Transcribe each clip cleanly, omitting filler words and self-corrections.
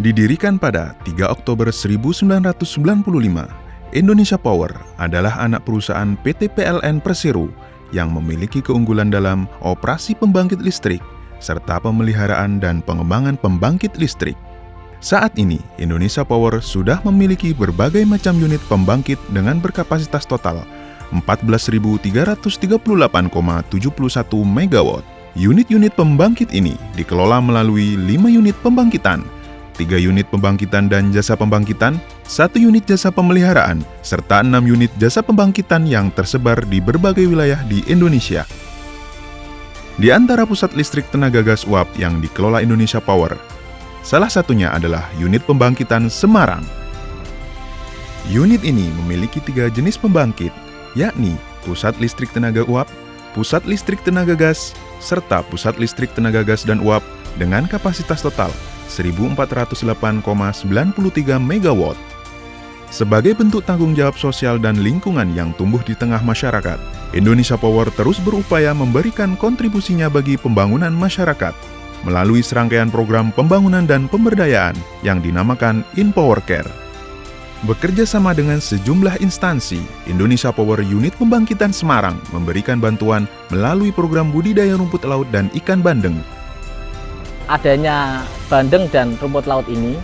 Didirikan pada 3 Oktober 1995, Indonesia Power adalah anak perusahaan PT PLN Persero yang memiliki keunggulan dalam operasi pembangkit listrik serta pemeliharaan dan pengembangan pembangkit listrik. Saat ini, Indonesia Power sudah memiliki berbagai macam unit pembangkit dengan berkapasitas total 14.338,71 MW. Unit-unit pembangkit ini dikelola melalui 5 unit pembangkitan, 3 unit pembangkitan dan jasa pembangkitan, 1 unit jasa pemeliharaan, serta 6 unit jasa pembangkitan yang tersebar di berbagai wilayah di Indonesia. Di antara pusat listrik tenaga gas uap yang dikelola Indonesia Power, salah satunya adalah unit pembangkitan Semarang. Unit ini memiliki 3 jenis pembangkit, yakni pusat listrik tenaga uap, pusat listrik tenaga gas, serta pusat listrik tenaga gas dan uap dengan kapasitas total 1.408,93 MW. Sebagai bentuk tanggung jawab sosial dan lingkungan yang tumbuh di tengah masyarakat, Indonesia Power terus berupaya memberikan kontribusinya bagi pembangunan masyarakat melalui serangkaian program pembangunan dan pemberdayaan yang dinamakan InPowerCare. Bekerja sama dengan sejumlah instansi, Indonesia Power Unit Pembangkitan Semarang memberikan bantuan melalui program budidaya rumput laut dan ikan bandeng. Adanya bandeng dan rumput laut ini,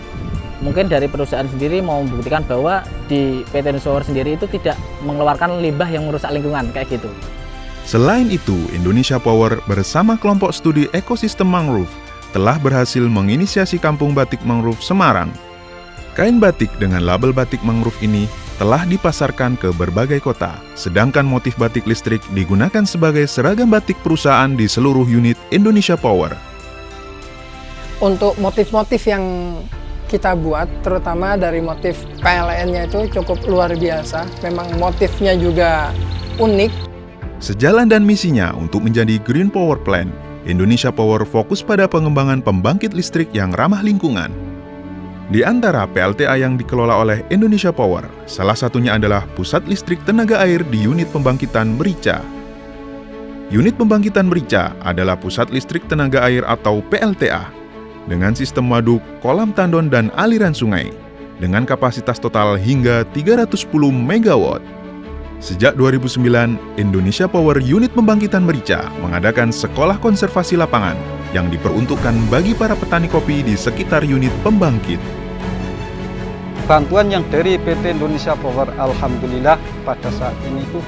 mungkin dari perusahaan sendiri mau membuktikan bahwa di PT Indonesia Power sendiri itu tidak mengeluarkan limbah yang merusak lingkungan, kayak gitu. Selain itu, Indonesia Power bersama kelompok studi ekosistem mangrove telah berhasil menginisiasi Kampung Batik Mangrove Semarang. Kain batik dengan label batik mangrove ini telah dipasarkan ke berbagai kota, sedangkan motif batik listrik digunakan sebagai seragam batik perusahaan di seluruh unit Indonesia Power. Untuk motif-motif yang kita buat, terutama dari motif PLN-nya itu cukup luar biasa. Memang motifnya juga unik. Sejalan dan misinya untuk menjadi Green Power Plant, Indonesia Power fokus pada pengembangan pembangkit listrik yang ramah lingkungan. Di antara PLTA yang dikelola oleh Indonesia Power, salah satunya adalah Pusat Listrik Tenaga Air di Unit Pembangkitan Merica. Unit Pembangkitan Merica adalah Pusat Listrik Tenaga Air atau PLTA, dengan sistem waduk, kolam tandon, dan aliran sungai, dengan kapasitas total hingga 310 MW. Sejak 2009, Indonesia Power Unit Pembangkitan Merica mengadakan sekolah konservasi lapangan yang diperuntukkan bagi para petani kopi di sekitar unit pembangkit. Bantuan yang dari PT Indonesia Power, alhamdulillah pada saat ini itu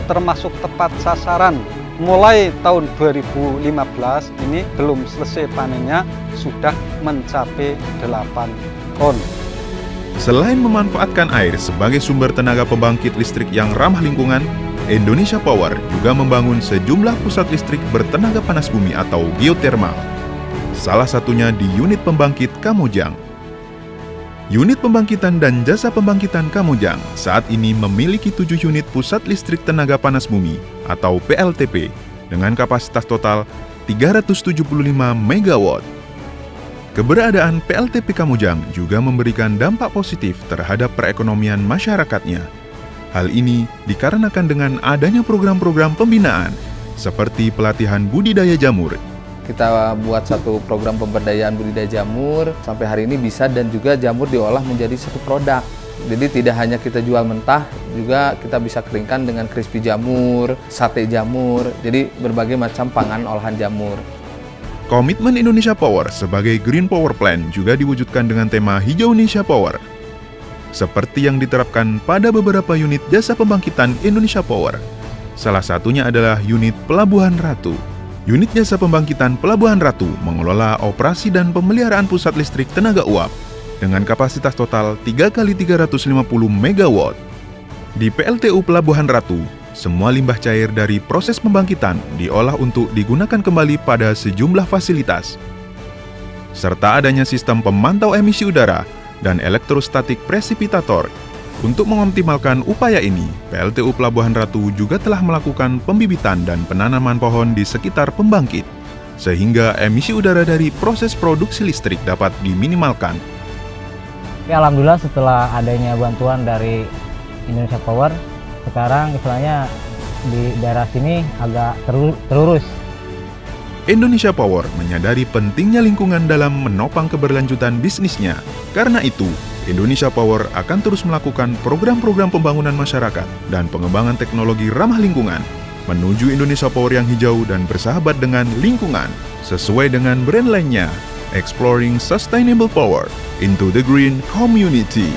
termasuk tepat sasaran. Mulai tahun 2015 ini belum selesai panennya sudah mencapai 8 ton. Selain memanfaatkan air sebagai sumber tenaga pembangkit listrik yang ramah lingkungan, Indonesia Power juga membangun sejumlah pusat listrik bertenaga panas bumi atau geotermal. Salah satunya di unit pembangkit Kamojang. Unit pembangkitan dan jasa pembangkitan Kamojang saat ini memiliki 7 unit pusat listrik tenaga panas bumi atau PLTP dengan kapasitas total 375 MW. Keberadaan PLTP Kamojang juga memberikan dampak positif terhadap perekonomian masyarakatnya. Hal ini dikarenakan dengan adanya program-program pembinaan seperti pelatihan budidaya jamur. Kita buat satu program pemberdayaan budidaya jamur, sampai hari ini bisa dan juga jamur diolah menjadi satu produk. Jadi tidak hanya kita jual mentah, juga kita bisa keringkan dengan crispy jamur, sate jamur, jadi berbagai macam pangan olahan jamur. Komitmen Indonesia Power sebagai Green Power Plant juga diwujudkan dengan tema Hijau Indonesia Power. Seperti yang diterapkan pada beberapa unit jasa pembangkitan Indonesia Power. Salah satunya adalah unit Pelabuhan Ratu. Unit jasa pembangkitan Pelabuhan Ratu mengelola operasi dan pemeliharaan pusat listrik tenaga uap dengan kapasitas total 3x350 MW. Di PLTU Pelabuhan Ratu, semua limbah cair dari proses pembangkitan diolah untuk digunakan kembali pada sejumlah fasilitas. Serta adanya sistem pemantau emisi udara dan elektrostatik presipitator. Untuk mengoptimalkan upaya ini, PLTU Pelabuhan Ratu juga telah melakukan pembibitan dan penanaman pohon di sekitar pembangkit, sehingga emisi udara dari proses produksi listrik dapat diminimalkan. Ya, alhamdulillah setelah adanya bantuan dari Indonesia Power, sekarang istilahnya di daerah sini agak terurus. Indonesia Power menyadari pentingnya lingkungan dalam menopang keberlanjutan bisnisnya. Karena itu, Indonesia Power akan terus melakukan program-program pembangunan masyarakat dan pengembangan teknologi ramah lingkungan menuju Indonesia Power yang hijau dan bersahabat dengan lingkungan. Sesuai dengan brand lainnya, Exploring Sustainable Power into the Green Community.